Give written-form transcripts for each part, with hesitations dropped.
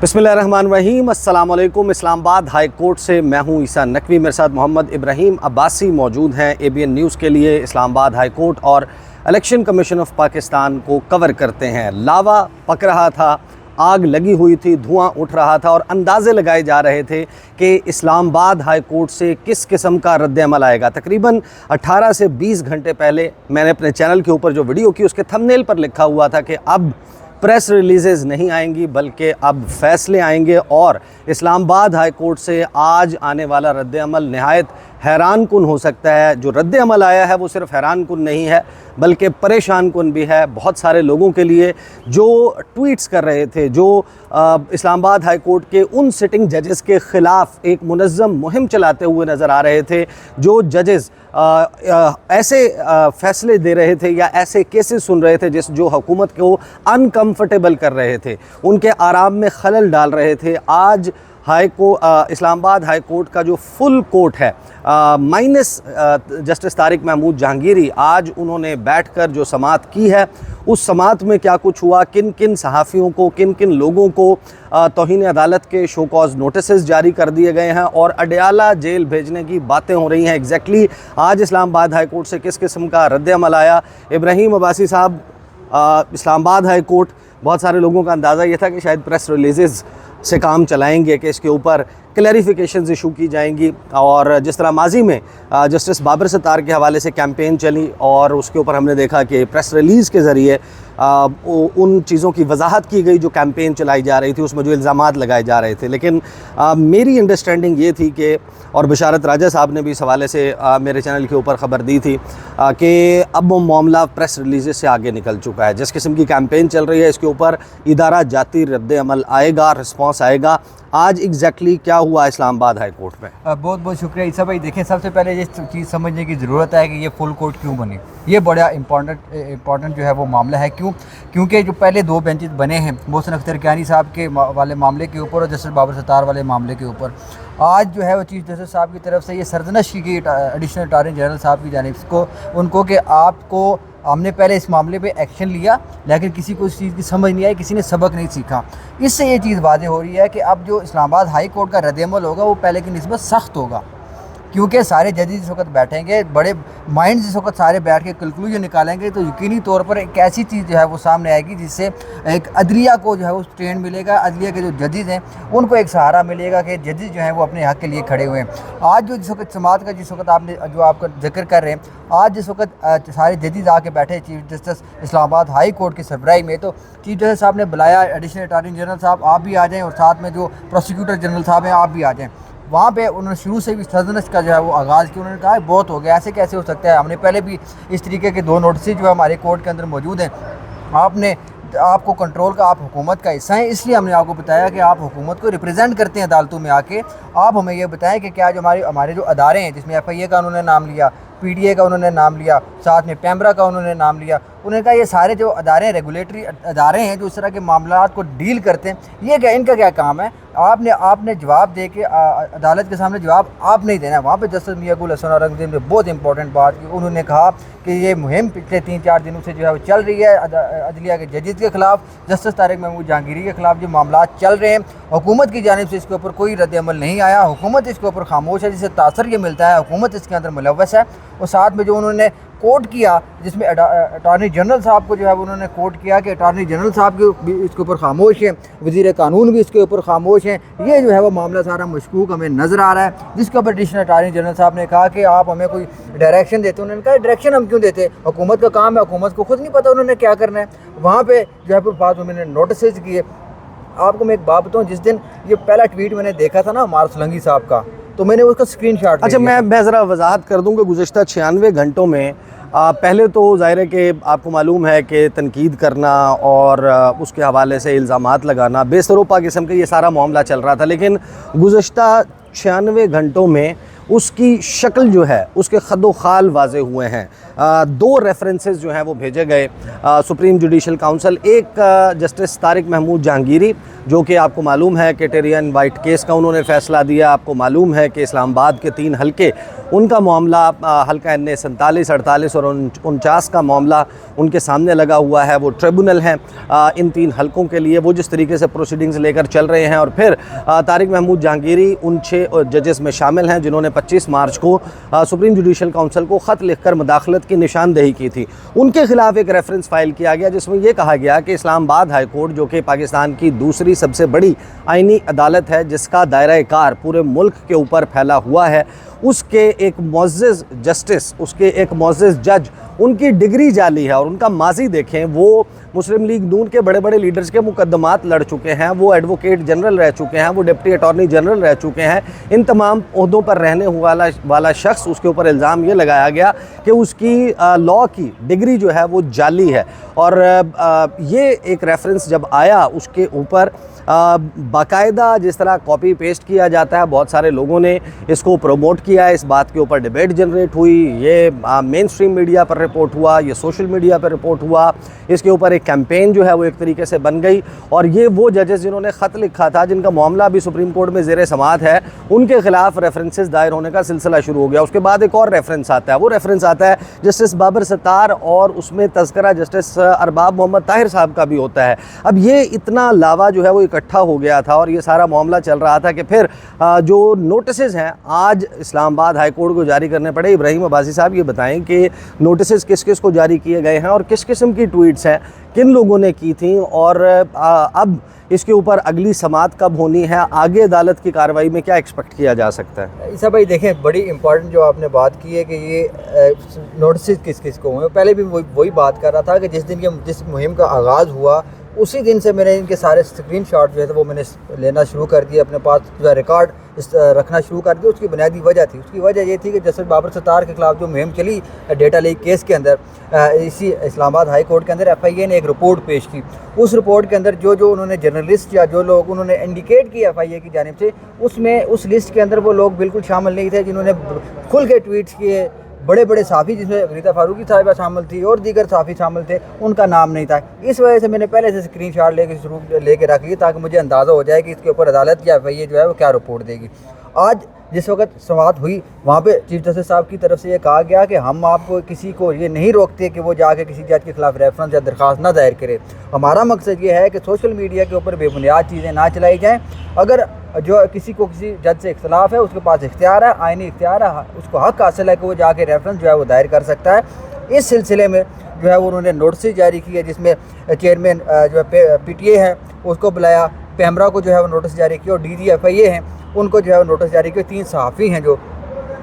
बिस्मिल्लाहिर्रहमानिर्रहीम, अस्सलाम वालेकुम। इस्लामाबाद हाई कोर्ट से मैं हूं ईसा नकवी, मेरे साथ मोहम्मद इब्राहिम अब्बासी मौजूद हैं ABN न्यूज़ के लिए। इस्लामाबाद हाई कोर्ट और इलेक्शन कमीशन ऑफ पाकिस्तान को कवर करते हैं। लावा पक रहा था, आग लगी हुई थी, धुआं उठ रहा था और अंदाज़े लगाए जा रहे थे कि इस्लामाबाद हाई कोर्ट से किस किस्म का रद्द-ए-अमल आएगा। तकरीबन 18 से 20 घंटे पहले मैंने अपने चैनल के ऊपर जो वीडियो की उसके थंबनेल पर लिखा हुआ था कि अब प्रेस रिलीज़ेज़ नहीं आएंगी बल्कि अब फ़ैसले आएंगे और इस्लामाबाद हाई कोर्ट से आज आने वाला रद्द-ए-अमल नहायत हैरान कुन हो सकता है। जो रद्द-ए-अमल आया है वो सिर्फ़ हैरान कुन नहीं है बल्कि परेशान कुन भी है। बहुत सारे लोगों के लिए जो ट्वीट्स कर रहे थे, जो इस्लामाबाद हाई कोर्ट के उन सिटिंग जजेस के ख़िलाफ़ एक मुनज़्ज़म मुहिम चलाते हुए नज़र आ रहे थे, जो जजेस ऐसे फ़ैसले दे रहे थे या ऐसे केसेस सुन रहे थे जो हुकूमत को अनकम्फर्टेबल कर रहे थे, उनके आराम में खलल डाल रहे थे। आज इस्लामाबाद हाई कोर्ट का जो फुल कोर्ट है माइनस जस्टिस तारिक महमूद जहांगीरी, आज उन्होंने बैठकर जो समाअत की है उस समाअत में क्या कुछ हुआ, किन किन सहाफ़ियों को, किन किन लोगों को तौहीन अदालत के शो कॉज नोटिसेस जारी कर दिए गए हैं और अडयाला जेल भेजने की बातें हो रही हैं। एग्जैक्टली आज इस्लामाबाद हाई कोर्ट से किस किस्म का रद्द-ए-अमल आया। इब्राहिम अब्बासी साहब, इस्लामाबाद हाई कोर्ट, बहुत सारे लोगों का अंदाज़ा ये था कि शायद प्रेस रिलीज़ेज़ से काम चलाएंगे कि इसके ऊपर क्लैरिफिकेशंस इशू की जाएंगी और जिस तरह माजी में जस्टिस बाबर सत्तार के हवाले से कैंपेन चली और उसके ऊपर हमने देखा कि प्रेस रिलीज़ के ज़रिए उन चीज़ों की वजाहत की गई जो कैंपेन चलाई जा रही थी, उसमें जो इल्ज़ामात लगाए जा रहे थे। लेकिन मेरी अंडरस्टैंडिंग ये थी कि, और बशारत राजा साहब ने भी इस हवाले से मेरे चैनल के ऊपर ख़बर दी थी कि अब वो मामला प्रेस रिलीज़ से आगे निकल चुका है। जिस किस्म की कैंपेन चल रही है इसके ऊपर इदारा जाती रद्द-ए-अमल आएगा, रिस्पॉन्स आएगा। आज एग्जैक्टली क्या हुआ इस्लामाबाद हाई कोर्ट में? बहुत बहुत शुक्रिया ईसा भाई। देखें, सबसे पहले ये चीज़ समझने की ज़रूरत है कि ये फुल कोर्ट क्यों बनी। ये बड़ा इम्पॉर्टेंट जो है वो मामला है। क्योंकि जो पहले दो बेंचेस बने हैं मोहसिन अख्तर कियानी साहब के वाले मामले के ऊपर और जस्टिस बाबर सत्तार वाले मामले के ऊपर, आज जो है वो चीफ जस्टिस साहब की तरफ से ये सरजनश की गई एडिशनल अटॉर्नी जनरल साहब की जानिब उनको कि आपको हमने पहले इस मामले पे एक्शन लिया लेकिन किसी को इस चीज़ की समझ नहीं आई, किसी ने सबक नहीं सीखा। इससे ये चीज़ वाज़ेह हो रही है कि अब जो इस्लामाबाद हाई कोर्ट का रद्द-ए-अमल होगा वो पहले की निस्बत सख्त होगा, क्योंकि सारे जजेस इस वक्त बैठेंगे, बड़े माइंड्स इस वक्त सारे बैठ के कंक्लूजन निकालेंगे, तो यकीनी तौर पर एक ऐसी चीज़ जो है वो सामने आएगी जिससे एक अदलिया को जो है वो स्ट्रेन मिलेगा। अदलिया के जो जजेस हैं उनको एक सहारा मिलेगा कि जजेस जो हैं वो अपने हक़ के लिए खड़े हुए हैं। आज जो जिस वक्त समाअत का जिस वक्त आपने जो आपका जिक्र कर रहे हैं, आज जिस वक्त सारे जजेस आके बैठे chief justice Islamabad high court की सरबराही में, तो चीफ जस्टिस साहब ने बुलाया एडिशनल अटॉर्नी जनरल साहब आप भी आ जाएँ और साथ में जो प्रोसिक्यूटर जनरल साहब हैं आप भी आ जाएँ। वहाँ पे उन्होंने शुरू से भी सरजनश का जो है वो आगाज़ किया। उन्होंने कहा बहुत हो गया, ऐसे कैसे हो सकता है। हमने पहले भी इस तरीके के 2 नोटिस जो है हमारे कोर्ट के अंदर मौजूद हैं। आपको कंट्रोल का, आप हुकूमत का हिस्सा हैं, इसलिए हमने आपको बताया कि आप हुकूमत को रिप्रेजेंट करते हैं अदालतों में आके। आप हमें ये बताएं कि क्या जो हमारे जो अदारे हैं, जिसमें FIA का उन्होंने नाम लिया, PDA का उन्होंने नाम लिया, साथ में पैमरा का उन्होंने नाम लिया, उन्होंने कहा ये सारे जो अदारे हैं, रेगुलेटरी अदारे हैं जो इस तरह के मामलात को डील करते हैं, ये क्या, इनका क्या काम है। आपने जवाब दे के अदालत के सामने जवाब आपने ही देना है। वहाँ पे जस्टिस मियां गुल हसन औरंगज़ेब ने बहुत इंपॉर्टेंट बात की। उन्होंने कहा कि ये मुहिम पिछले 3-4 दिनों से जो है वो चल रही है। अदलिया के जजेस के ख़िलाफ़, जस्टिस तारिक महमूद जहांगीरी के ख़िलाफ़ जो मामला चल रहे हैं, हुकूमत की जानिब से इसके ऊपर कोई रद्द-ए-अमल नहीं आया। हुकूमत इसके ऊपर खामोश है, जिससे तासर ये मिलता है हुकूमत इसके अंदर मुलव्वस है। और साथ में जो उन्होंने कोर्ट किया, जिसमें अटॉर्नी जनरल साहब को जो है उन्होंने कोर्ट किया कि अटॉर्नी जनरल साहब भी इसके ऊपर खामोश हैं, वज़ीर कानून भी इसके ऊपर खामोश हैं। ये जो है वो मामला सारा मशकूक हमें नज़र आ रहा है, जिसके ऊपर एडिशनल अटॉर्नी जनरल साहब ने कहा कि आप हमें कोई डायरेक्शन देते। उन्होंने कहा डायरेक्शन हम क्यों देते, हुकूमत का काम है, हुकूमत को खुद नहीं पता उन्होंने क्या करना है। वहाँ पर जो है बाद में मैंने नोटिस किए। आपको मैं एक बात बताऊँ, जिस दिन ये पहला ट्वीट मैंने देखा था ना मार सोलंकी साहब का, तो मैंने उसका स्क्रीनशॉट। अच्छा, मैं ज़रा वजाहत कर दूँ कि गुज़श्ता 96 घंटों में पहले तो ज़ाहिर है कि आपको मालूम है कि तनकीद करना और उसके हवाले से इल्ज़ामात लगाना बेसरोपा किस्म का ये सारा मामला चल रहा था, लेकिन गुज़श्ता 96 घंटों में उसकी शक्ल जो है, उसके खदो-खाल वाज़े हुए हैं। 2 रेफरेंसेस जो हैं वो भेजे गए सुप्रीम जुडिशल काउंसिल, एक जस्टिस तारिक महमूद जहांगीरी जो कि आपको मालूम है कि टेरियन वाइट केस का उन्होंने फ़ैसला दिया। आपको मालूम है कि इस्लामाबाद के 3 हलके, उनका मामला हल्का NA 47, 48 और 49 का मामला उनके सामने लगा हुआ है। वो ट्रिब्यूनल हैं इन 3 हलकों के लिए। वो जिस तरीके से प्रोसीडिंग्स लेकर चल रहे हैं, और फिर तारिक महमूद जहांगीरी उन 6 जजेस में शामिल हैं जिन्होंने 25 मार्च को सुप्रीम जुडिशल काउंसिल को ख़त लिखकर मुदाखलत की निशानदेही की थी। उनके खिलाफ एक रेफरेंस फ़ाइल किया गया जिसमें यह कहा गया कि इस्लामाबाद हाई कोर्ट, जो कि पाकिस्तान की दूसरी सबसे बड़ी आइनी अदालत है जिसका दायरा कार पूरे मुल्क के ऊपर फैला हुआ है, उसके एक मुअज़्ज़ज़ जस्टिस, उसके एक मुअज़्ज़ज़ जज, उनकी डिग्री जाली है। और उनका माजी देखें, वो मुस्लिम लीग नून के बड़े बड़े लीडर्स के मुकदमात लड़ चुके हैं, वो एडवोकेट जनरल रह चुके हैं, वो डिप्टी अटॉर्नी जनरल रह चुके हैं। इन तमाम ओहदों पर रहने वाला शख्स, उसके ऊपर इल्ज़ाम ये लगाया गया कि उसकी लॉ की डिग्री जो है वो जाली है। और ये एक रेफरेंस जब आया, उसके ऊपर बाकायदा जिस तरह कॉपी पेस्ट किया जाता है, बहुत सारे लोगों ने इसको प्रमोट किया है, इस बात के ऊपर डिबेट जनरेट हुई, ये मेन स्ट्रीम मीडिया पर रिपोर्ट हुआ, ये सोशल मीडिया पर रिपोर्ट हुआ, इसके ऊपर एक कैंपेन जो है वो एक तरीके से बन गई। और ये वो जजेस जिन्होंने ख़त लिखा था, जिनका मामला अभी सुप्रीम कोर्ट में ज़ेर समाअत है, उनके खिलाफ रेफरेंसेस दायर होने का सिलसिला शुरू हो गया। उसके बाद एक और रेफरेंस आता है, वो रेफरेंस आता है जस्टिस बाबर सत्तार, और उसमें तज़किरा जस्टिस अरबाब मोहम्मद ताहिर साहब का भी होता है। अब ये इतना लावा जो है वो इकट्ठा हो गया था और ये सारा मामला चल रहा था कि फिर जो नोटिसेस हैं आज इस्लामाबाद हाई कोर्ट को जारी करने पड़े। इब्राहीम अब्बासी साहब ये बताएं कि नोटिसेस किस किस को जारी किए गए हैं और किस किस्म की ट्वीट्स हैं, किन लोगों ने की थी, और अब इसके ऊपर अगली समाअत कब होनी है, आगे अदालत की कार्रवाई में क्या एक्सपेक्ट किया जा सकता है। ईसा भाई देखें, बड़ी इंपॉर्टेंट जो आपने बात की है कि ये नोटिस किस किस को हुए। पहले भी वही बात कर रहा था कि जिस मुहिम का आगाज़ हुआ उसी दिन से मैंने इनके सारे स्क्रीनशॉट जो है वो मैंने लेना शुरू कर दिया, अपने पास जो है रिकॉर्ड रखना शुरू कर दिया। उसकी बुनियादी वजह थी, उसकी वजह ये थी कि जस्टिस बाबर सत्तार के खिलाफ जो मुहिम चली डेटा लीक केस के अंदर, इसी इस्लामाबाद हाई कोर्ट के अंदर FIA ने एक रिपोर्ट पेश की। उस रिपोर्ट के अंदर जो उन्होंने जर्नलिस्ट या जो लोग उन्होंने इंडिकेट किया FIA की जानिब से, उसमें उस लिस्ट के अंदर वो लोग बिल्कुल शामिल नहीं थे जिन्होंने खुल के ट्वीट्स किए। बड़े बड़े साफ़ी, जिसमें गीता फारूकी साहिबा शामिल थी और दीगर साफ़ी शामिल थे, उनका नाम नहीं था। इस वजह से मैंने पहले से स्क्रीनशॉट लेके रख ली ताकि मुझे अंदाज़ा हो जाए कि इसके ऊपर अदालत या FIA जो है वो क्या रिपोर्ट देगी। आज जिस वक्त समाअत हुई, वहाँ पे चीफ जस्टिस साहब की तरफ से ये कहा गया कि हम आपको किसी को ये नहीं रोकते कि वो जाके किसी जज के खिलाफ रेफरेंस या दरख्वास्त ना दायर करे। हमारा मकसद ये है कि सोशल मीडिया के ऊपर बेबुनियाद चीज़ें ना चलाई जाएँ। अगर जो किसी को किसी जज से इख्तलाफ है, उसके पास इख्तियार है, आईनी इख्तियार है, उसको हक हासिल है कि वो जाके रेफरेंस जो है वो दायर कर सकता है। इस सिलसिले में जो है वो उन्होंने नोटिस जारी किया, जिसमें चेयरमैन जो है PTA है उसको बुलाया, पैमरा को जो है वो नोटिस जारी किया, और DG FIA हैं उनको जो है वो नोटिस जारी किया। 3 सहाफ़ी हैं जो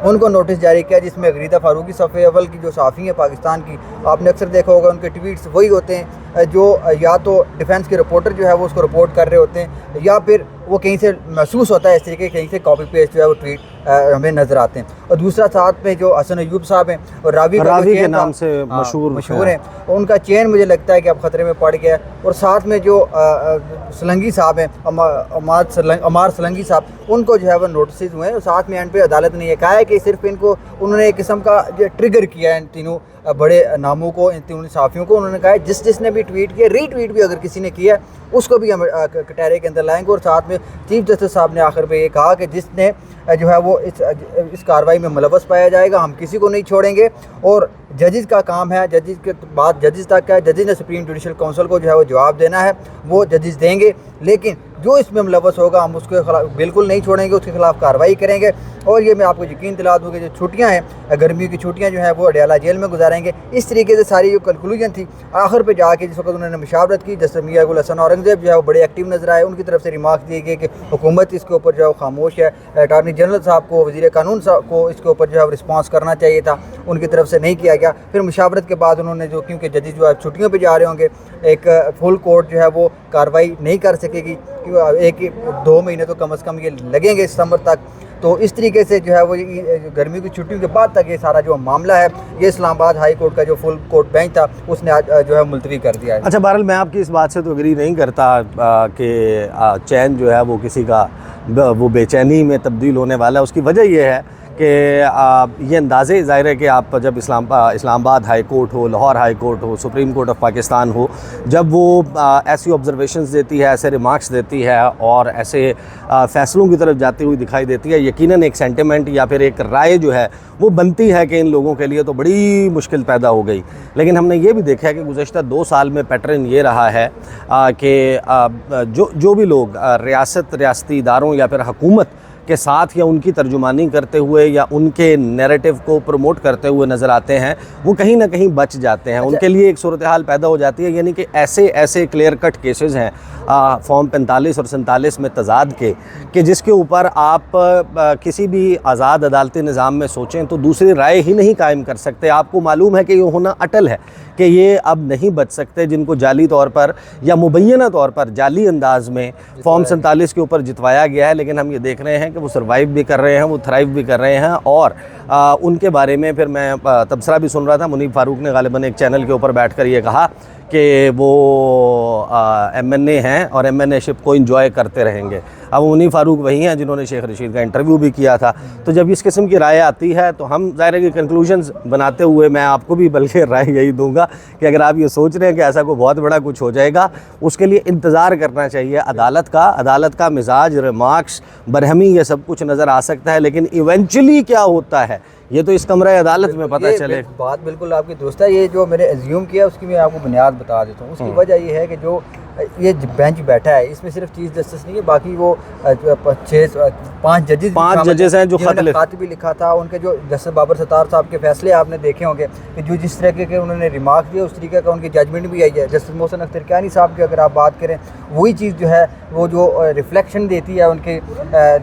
उनको नोटिस जारी किया, जिसमें गीता फारूकी सफ़े अव्वल की जो सहाफ़ी हैं पाकिस्तान की, आपने अक्सर देखा होगा उनके ट्वीट्स वही होते हैं जो या तो डिफेंस के रिपोर्टर जो है वो उसको रिपोर्ट कर रहे होते हैं, या फिर वो कहीं से महसूस होता है इस तरीके कहीं से कॉपी पेस्ट जो है वो ट्वीट हमें नज़र आते हैं। और दूसरा साथ में जो हसन अयूब साहब हैं और रावी के नाम से मशहूर हैं, उनका चेन मुझे लगता है कि अब ख़तरे में पड़ गया है। और साथ में जो सलंगी साहब हैं, अमार सलंगी साहब, उनको जो है वो नोटिस हुए हैं। और साथ में एंड पे अदालत ने यह कहा है कि सिर्फ इनको उन्होंने एक किस्म का जो ट्रिगर किया है इन तीनों बड़े नामों को, इन तीनों सहाफ़ियों को। उन्होंने कहा है जिसने भी ट्वीट किया, रीट्वीट भी अगर किसी ने किया उसको भी हम कटहरे के अंदर लाएंगे। और साथ में चीफ जस्टिस साहब ने आखिर में ये कहा कि जिसने जो है वो इस कार्रवाई में मुलव्वस पाया जाएगा, हम किसी को नहीं छोड़ेंगे। और जजेस का काम है, जजेस के बाद जजेस तक है, जजेस ने सुप्रीम जुडिशल काउंसिल को जो है वो जवाब देना है, वो जजेस देंगे, लेकिन जो इसमें मुलव्वस होगा हम उसके खिलाफ बिल्कुल नहीं छोड़ेंगे, उसके खिलाफ कार्रवाई करेंगे। और ये मैं आपको यकीन दिला दूँ कि जो छुट्टियाँ हैं, गर्मियों की छुट्टियाँ जो है वो अडयाला जेल में गुजारेंगे। इस तरीके से सारी जो कंक्लूजन थी, आखिर पे जाके जिस वक्त उन्होंने मुशावरत की, जस्टिस मियां गुल हसन औरंगज़ेब जो है वो बड़े एक्टिव नजर आए। उनकी तरफ से रिमार्क दिए गए कि हुकूमत इसके ऊपर जो है वो खामोश है। अटॉर्नी जनरल साहब को, वज़ीर कानून साहब को इसके ऊपर जो है रिस्पॉन्स करना चाहिए था, उनकी तरफ से नहीं किया गया। फिर मुशावरत के बाद उन्होंने जो, क्योंकि जजेस जो है छुट्टियों पर जा रहे होंगे, एक फुल कोर्ट जो है वो कार्रवाई नहीं कर सकेगी, 1-2 महीने तो कम अज़ कम ये लगेंगे सितंबर तक। तो इस तरीके से जो है वो गर्मी की छुट्टियों के बाद तक ये सारा जो मामला है, ये इस्लामाबाद हाई कोर्ट का जो फुल कोर्ट बेंच था उसने आज जो है मुलतवी कर दिया है। अच्छा, बहरहाल मैं आपकी इस बात से तो एग्री नहीं करता कि चैन जो है वो किसी का वो बेचैनी में तब्दील होने वाला है। उसकी वजह यह है कि ये अंदाज़े ज़ाहिर है कि आप जब इस्लामाबाद हाई कोर्ट हो, लाहौर हाई कोर्ट हो, सुप्रीम कोर्ट ऑफ पाकिस्तान हो, जब वो ऐसी ऑब्जर्वेशंस देती है, ऐसे रिमार्क्स देती है और ऐसे फ़ैसलों की तरफ जाती हुई दिखाई देती है, यकीनन एक सेंटिमेंट या फिर एक राय जो है वो बनती है कि इन लोगों के लिए तो बड़ी मुश्किल पैदा हो गई। लेकिन हमने ये भी देखा है कि गुज़श्ता 2 साल में पैटर्न ये रहा है कि जो भी लोग रियासती इदारों या फिर हुकूमत के साथ या उनकी तर्जुमानी करते हुए या उनके नैरेटिव को प्रमोट करते हुए नज़र आते हैं, वो कहीं ना कहीं बच जाते हैं। उनके लिए एक सूरत हाल पैदा हो जाती है, यानी कि ऐसे क्लियर कट केसेस हैं फॉर्म 45 और 47 में तजाद के, कि जिसके ऊपर आप किसी भी आज़ाद अदालती निज़ाम में सोचें तो दूसरी राय ही नहीं कायम कर सकते। आपको मालूम है कि ये होना अटल है कि ये अब नहीं बच सकते, जिनको जाली तौर पर या मुबैना तौर पर जाली अंदाज में फॉर्म 47 के ऊपर जितवाया गया है। लेकिन हम ये देख रहे हैं कि वो सर्वाइव भी कर रहे हैं, वो थ्राइव भी कर रहे हैं। और उनके बारे में फिर मैं तबसरा भी सुन रहा था, मुनीब फ़ारूक ने गालिबन एक चैनल के ऊपर बैठकर ये कहा कि वो MNA हैं और MNA-शिप को इंजॉय करते रहेंगे। अब मुनीब फ़ारूक वही हैं जिन्होंने शेख रशीद का इंटरव्यू भी किया था। तो जब इस किस्म की राय आती है तो हम ज़ाहिर है कि कंक्लूजन्स बनाते हुए मैं आपको भी बल्कि राय यही दूंगा कि अगर आप ये सोच रहे हैं कि ऐसा कोई बहुत बड़ा कुछ हो जाएगा, उसके लिए इंतज़ार करना चाहिए अदालत का मिजाज, रिमार्क्स, बरहमी, ये सब कुछ नज़र आ सकता है। लेकिन इवेंचुअली क्या होता है ये तो इस कमरे अदालत में पता चले। बात बिल्कुल आपकी दुरुस्त है। ये जो मैंने एज्यूम किया उसकी मैं आपको बुनियाद बता देता हूँ। उसकी वजह ये है कि जो ये बेंच बैठा है इसमें सिर्फ चीफ जस्टिस नहीं है, बाकी वो 5 जजेस हैं जो खत भी लिखा था। उनके जो जस्टिस बाबर सत्तार साहब के फैसले आपने देखे होंगे कि जो जिस तरीके के उन्होंने रिमार्क दिए उस तरीके का उनकी जजमेंट भी आई है। जस्टिस मोहसिन अख्तर कियानी साहब की अगर आप बात करें, वही चीज़ जो है वो जो रिफ्लेक्शन देती है उनके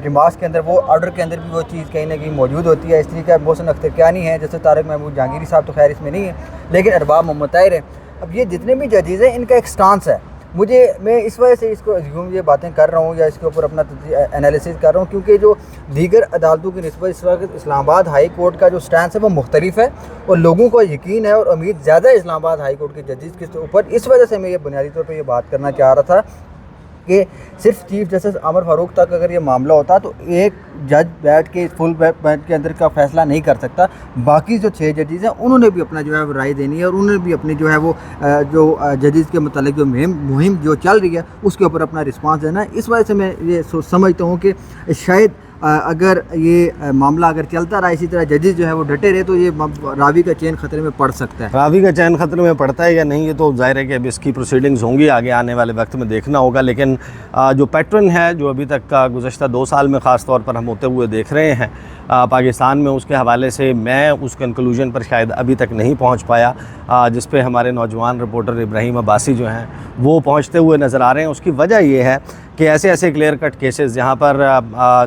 रिमार्क्स के अंदर, वो ऑर्डर के अंदर भी वो चीज़ कहीं ना कहीं मौजूद होती है। इस तरीके मोहसिन अख्तर कियानी है, जैसे तारिक महमूद जहांगीरी साहब तो खैर इसमें नहीं है, लेकिन अरबाब मोहम्मद ताहिर है। अब ये जितने भी जजेज़ हैं इनका एक स्टांस है। मैं इस वजह से इसको एज्यूम ये बातें कर रहा हूँ या इसके ऊपर अपना एनालिसिस कर रहा हूँ क्योंकि जो दीगर अदालतों की निस्बत इस वक्त इस्लामाबाद हाई कोर्ट का जो स्टैंड है वो मुख्तलिफ है और लोगों को यकीन है और उम्मीद ज़्यादा है इस्लामाबाद हाई कोर्ट के जजेस के ऊपर। इस वजह से मैं ये बुनियादी तौर पर ये बात करना चाह रहा था कि सिर्फ चीफ जस्टिस अमर फारूक तक अगर ये मामला होता तो एक जज बैठ के फुल बेंच के अंदर का फैसला नहीं कर सकता। बाकी जो 6 जजेस हैं उन्होंने भी अपना जो है राय देनी है और उन्होंने भी अपनी जो है वो जो जजेस के मतलब जो मुहिम जो चल रही है उसके ऊपर अपना रिस्पांस देना है। इस वजह से मैं ये समझता हूँ कि शायद अगर ये मामला अगर चलता रहा इसी तरह जजेस जो है वो डटे रहे तो ये रावी का चैन खतरे में पड़ सकता है। रावी का चैन खतरे में पड़ता है या नहीं ये तो जाहिर है कि अब इसकी प्रोसीडिंग्स होंगी, आगे आने वाले वक्त में देखना होगा। लेकिन जो पैटर्न है जो अभी तक का गुज़श्ता 2 साल में ख़ास तौर पर हम होते हुए देख रहे हैं पाकिस्तान में, उसके हवाले से मैं उस कंक्लूजन पर शायद अभी तक नहीं पहुंच पाया जिस पे हमारे नौजवान रिपोर्टर इब्राहीम अब्बासी जो हैं वो पहुंचते हुए नज़र आ रहे हैं। उसकी वजह ये है कि ऐसे क्लियर कट केसेस जहाँ पर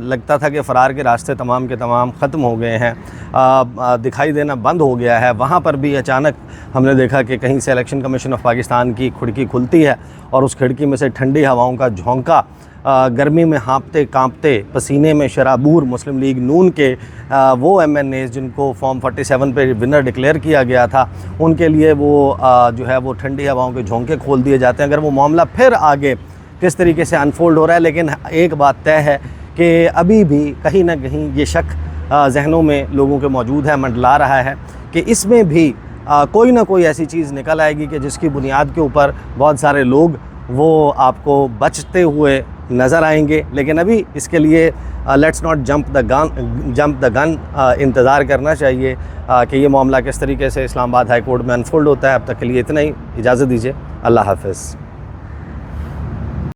लगता था कि फ़रार के रास्ते तमाम के तमाम ख़त्म हो गए हैं, दिखाई देना बंद हो गया है, वहाँ पर भी अचानक हमने देखा कि कहीं से इलेक्शन कमीशन ऑफ पाकिस्तान की खिड़की खुलती है और उस खिड़की में से ठंडी हवाओं का झोंका, गर्मी में हाँपते कांपते पसीने में शराबूर मुस्लिम लीग नून के वो MNAs जिनको फॉर्म 47 पे विनर डिक्लेयर किया गया था, उनके लिए वो जो है वो ठंडी हवाओं के झोंके खोल दिए जाते हैं। अगर वो मामला फिर आगे किस तरीके से अनफोल्ड हो रहा है, लेकिन एक बात तय है कि अभी भी कहीं ना कहीं ये शक जहनों में लोगों के मौजूद है, मंडला रहा है कि इसमें भी कोई ना कोई ऐसी चीज़ निकल आएगी कि जिसकी बुनियाद के ऊपर बहुत सारे लोग वो आपको बचते हुए नज़र आएंगे। लेकिन अभी इसके लिए let's not jump the gun, इंतज़ार करना चाहिए कि ये मामला किस तरीके से इस्लामाबाद हाई कोर्ट में अनफोल्ड होता है। अब तक के लिए इतना ही, इजाज़त दीजिए, अल्लाह हाफ़िज़।